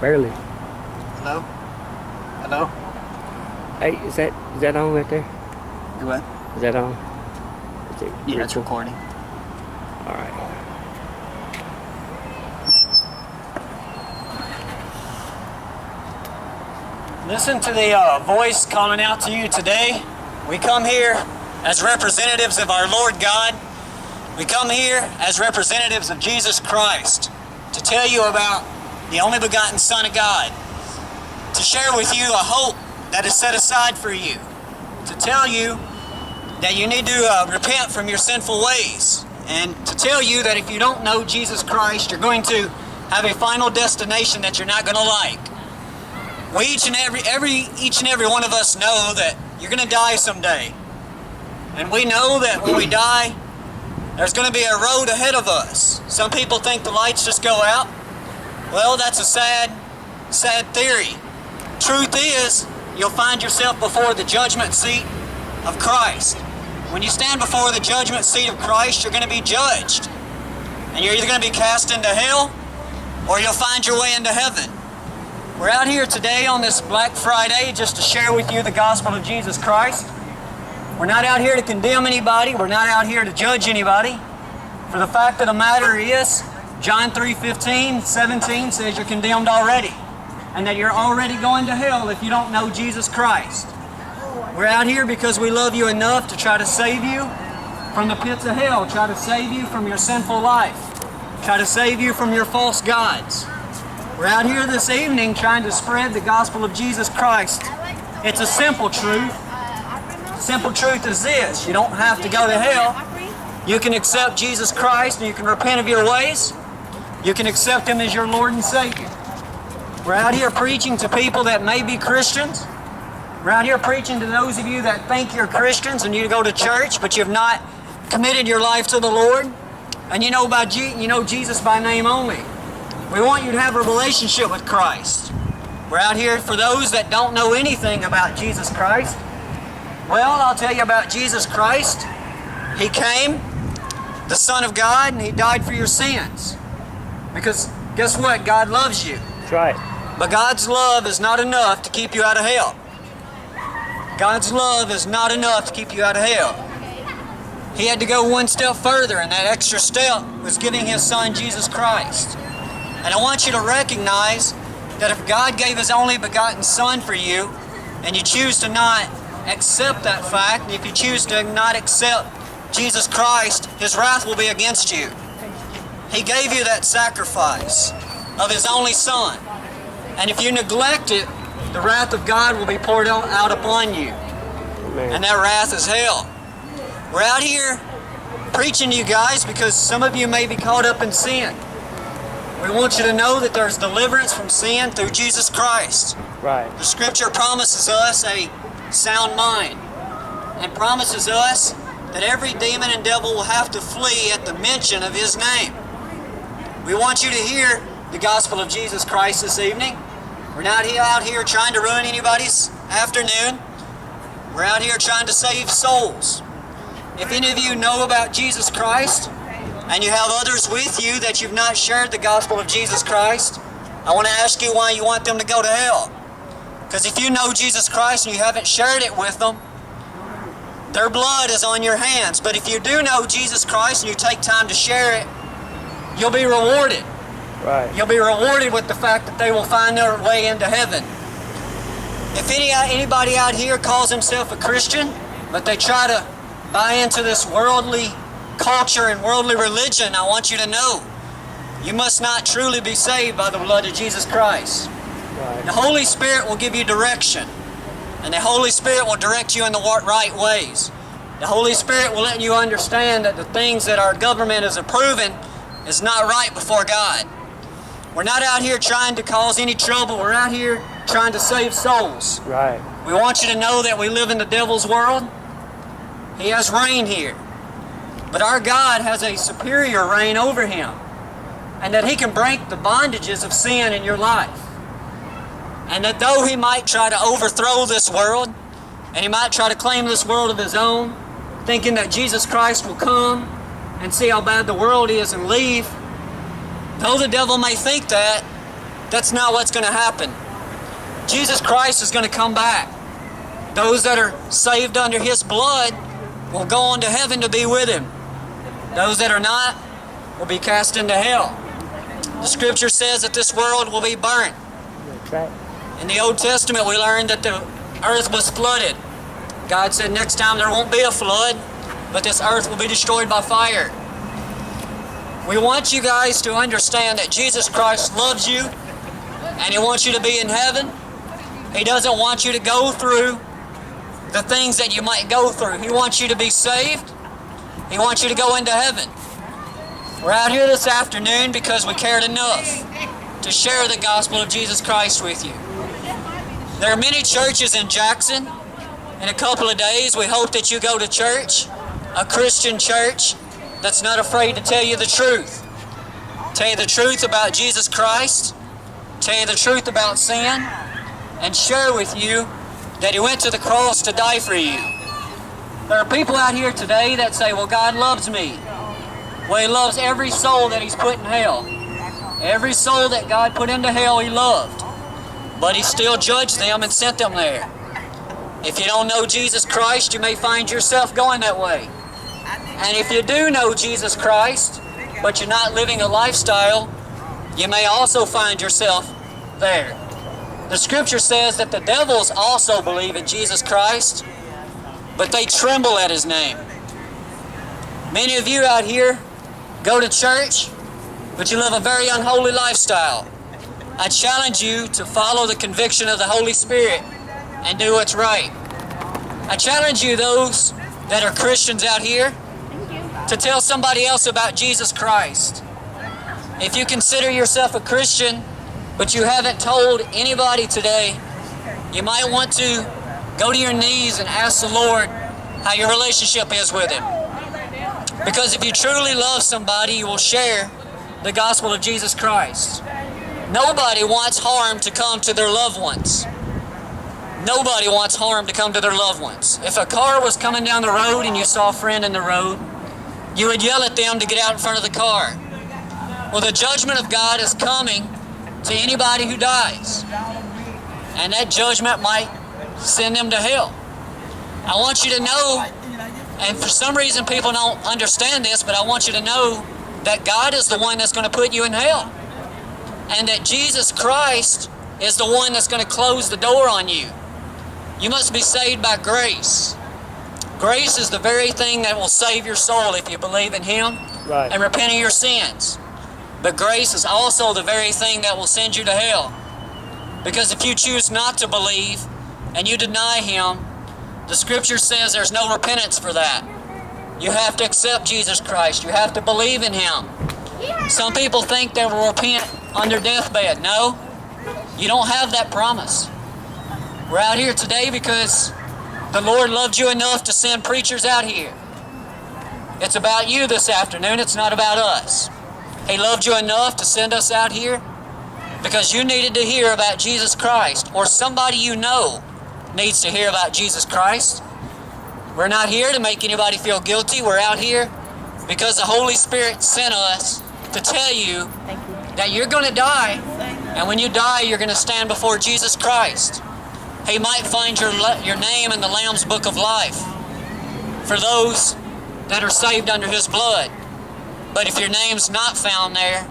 Barely. Hello? Hello? Hey, is that on right there? You what? Is that on? Is it Yeah, it's recording. All right. Listen to the voice calling out to you today. We come here as representatives of our Lord God. We come here as representatives of Jesus Christ to tell you about the only begotten Son of God, to share with you a hope that is set aside for you, to tell you that you need to repent from your sinful ways, and to tell you that if you don't know Jesus Christ, you're going to have a final destination that you're not going to like. We each and every one of us know that you're going to die someday. And we know that when we die, there's going to be a road ahead of us. Some people think the lights just go out. Well, that's a sad theory. Truth is, you'll find yourself before the judgment seat of Christ. When you stand before the judgment seat of Christ, you're going to be judged. And you're either going to be cast into hell, or you'll find your way into heaven. We're out here today on this Black Friday just to share with you the gospel of Jesus Christ. We're not out here to condemn anybody. We're not out here to judge anybody. For the fact of the matter is, John 3:15, 17 says you're condemned already, and that you're already going to hell if you don't know Jesus Christ. We're out here because we love you enough to try to save you from the pits of hell, try to save you from your sinful life, try to save you from your false gods. We're out here this evening trying to spread the gospel of Jesus Christ. It's a simple truth. Simple truth is this: you don't have to go to hell. You can accept Jesus Christ and you can repent of your ways. You can accept Him as your Lord and Savior. We're out here preaching to people that may be Christians. We're out here preaching to those of you that think you're Christians and you go to church, but you've not committed your life to the Lord, and you know Jesus by name only. We want you to have a relationship with Christ. We're out here for those that don't know anything about Jesus Christ. Well, I'll tell you about Jesus Christ. He came, the Son of God, and He died for your sins. Because guess what? God loves you. That's right. But God's love is not enough to keep you out of hell. God's love is not enough to keep you out of hell. He had to go one step further, and that extra step was giving His Son, Jesus Christ. And I want you to recognize that if God gave His only begotten Son for you, and you choose to not accept that fact, and if you choose to not accept Jesus Christ, His wrath will be against you. He gave you that sacrifice of His only Son. And if you neglect it, the wrath of God will be poured out upon you. Amen. And that wrath is hell. We're out here preaching to you guys because some of you may be caught up in sin. We want you to know that there's deliverance from sin through Jesus Christ. Right. The Scripture promises us a sound mind and promises us that every demon and devil will have to flee at the mention of His name. We want you to hear the gospel of Jesus Christ this evening. We're not out here trying to ruin anybody's afternoon. We're out here trying to save souls. If any of you know about Jesus Christ and you have others with you that you've not shared the gospel of Jesus Christ, I want to ask you why you want them to go to hell. Because if you know Jesus Christ and you haven't shared it with them, their blood is on your hands. But if you do know Jesus Christ and you take time to share it, you'll be rewarded. Right. You'll be rewarded with the fact that they will find their way into heaven. If anybody out here calls himself a Christian, but they try to buy into this worldly culture and worldly religion, I want you to know, you must not truly be saved by the blood of Jesus Christ. Right. The Holy Spirit will give you direction, and the Holy Spirit will direct you in the right ways. The Holy Spirit will let you understand that the things that our government is approving is not right before God. We're not out here trying to cause any trouble. We're out here trying to save souls. Right. We want you to know that we live in the devil's world. He has reign here. But our God has a superior reign over him. And that He can break the bondages of sin in your life. And that though He might try to overthrow this world, and He might try to claim this world of His own, thinking that Jesus Christ will come and see how bad the world is and leave, though the devil may think that, That's not what's going to happen. Jesus Christ is going to come back. Those that are saved under His blood will go on to heaven to be with Him. Those that are not will be cast into hell. The Scripture says that this world will be burnt. That's right. In the Old Testament, we learned that the earth was flooded. God said next time there won't be a flood, but this earth will be destroyed by fire. We want you guys to understand that Jesus Christ loves you and He wants you to be in heaven. He doesn't want you to go through the things that you might go through. He wants you to be saved. He wants you to go into heaven. We're out here this afternoon because we cared enough to share the gospel of Jesus Christ with you. There are many churches in Jackson. In a couple of days, we hope that you go to church, a Christian church that's not afraid to tell you the truth. Tell you the truth about Jesus Christ, tell you the truth about sin, and share with you that He went to the cross to die for you. There are people out here today that say, well, God loves me. Well, He loves every soul that He's put in hell. Every soul that God put into hell, He loved. But He still judged them and sent them there. If you don't know Jesus Christ, you may find yourself going that way. And if you do know Jesus Christ, but you're not living a lifestyle, you may also find yourself there. The Scripture says that the devils also believe in Jesus Christ, but they tremble at His name. Many of you out here go to church, but you live a very unholy lifestyle. I challenge you to follow the conviction of the Holy Spirit and do what's right. I challenge you, those that are Christians out here, to tell somebody else about Jesus Christ. If you consider yourself a Christian, but you haven't told anybody today, you might want to go to your knees and ask the Lord how your relationship is with Him. Because if you truly love somebody, you will share the gospel of Jesus Christ. Nobody wants harm to come to their loved ones. Nobody wants harm to come to their loved ones. If a car was coming down the road and you saw a friend in the road, you would yell at them to get out in front of the car. Well, the judgment of God is coming to anybody who dies. And that judgment might send them to hell. I want you to know, and for some reason people don't understand this, but I want you to know that God is the one that's going to put you in hell. And that Jesus Christ is the one that's going to close the door on you. You must be saved by grace. Grace is the very thing that will save your soul if you believe in Him and repent of your sins. But grace is also the very thing that will send you to hell. Because if you choose not to believe and you deny Him, the Scripture says there's no repentance for that. You have to accept Jesus Christ. You have to believe in Him. Some people think they will repent on their deathbed. No, you don't have that promise. We're out here today because the Lord loved you enough to send preachers out here. It's about you this afternoon. It's not about us. He loved you enough to send us out here because you needed to hear about Jesus Christ, or somebody you know needs to hear about Jesus Christ. We're not here to make anybody feel guilty. We're out here because the Holy Spirit sent us to tell you that you're going to die, and when you die, you're going to stand before Jesus Christ. He might find your name in the Lamb's Book of Life for those that are saved under His blood. But if your name's not found there,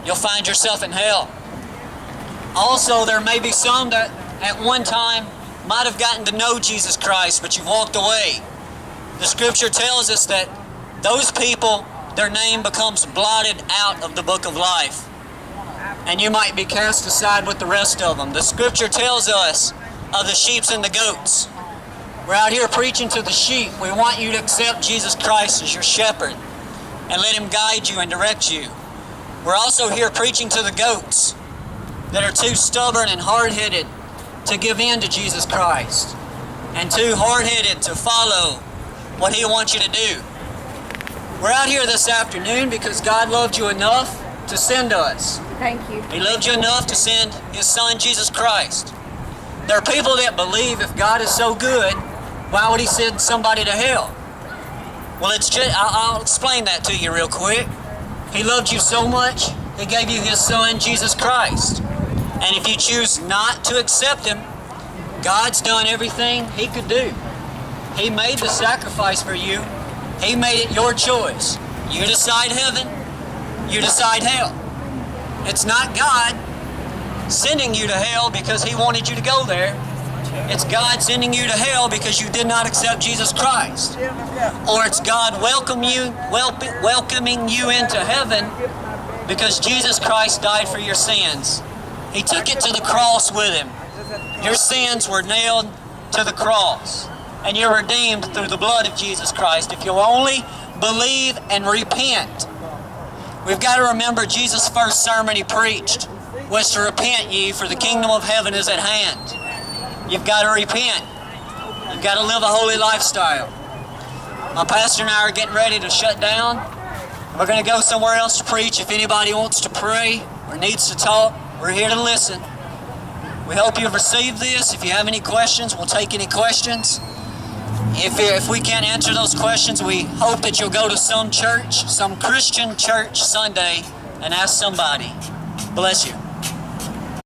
you'll find yourself in hell. Also, there may be some that at one time might have gotten to know Jesus Christ, but you've walked away. The Scripture tells us that those people, their name becomes blotted out of the book of life. And you might be cast aside with the rest of them. The Scripture tells us of the sheep and the goats. We're out here preaching to the sheep. We want you to accept Jesus Christ as your shepherd and let Him guide you and direct you. We're also here preaching to the goats that are too stubborn and hard-headed to give in to Jesus Christ and too hard-headed to follow what He wants you to do. We're out here this afternoon because God loved you enough to send us. Thank you. He loved you enough to send His Son, Jesus Christ. There are people that believe if God is so good, why would He send somebody to hell? Well, I'll explain that to you real quick. He loved you so much, He gave you His Son, Jesus Christ. And if you choose not to accept Him, God's done everything He could do. He made the sacrifice for you. He made it your choice. You decide heaven, you decide hell. It's not God sending you to hell because He wanted you to go there. It's God sending you to hell because you did not accept Jesus Christ. Or it's God welcoming you into heaven because Jesus Christ died for your sins. He took it to the cross with Him. Your sins were nailed to the cross, and you're redeemed through the blood of Jesus Christ if you'll only believe and repent. We've got to remember Jesus' first sermon He preached was to repent ye, for the kingdom of heaven is at hand. You've got to repent. You've got to live a holy lifestyle. My pastor and I are getting ready to shut down. We're going to go somewhere else to preach. If anybody wants to pray or needs to talk, we're here to listen. We hope you've received this. If you have any questions, we'll take any questions. If we can't answer those questions, we hope that you'll go to some church, some Christian church Sunday, and ask somebody. Bless you.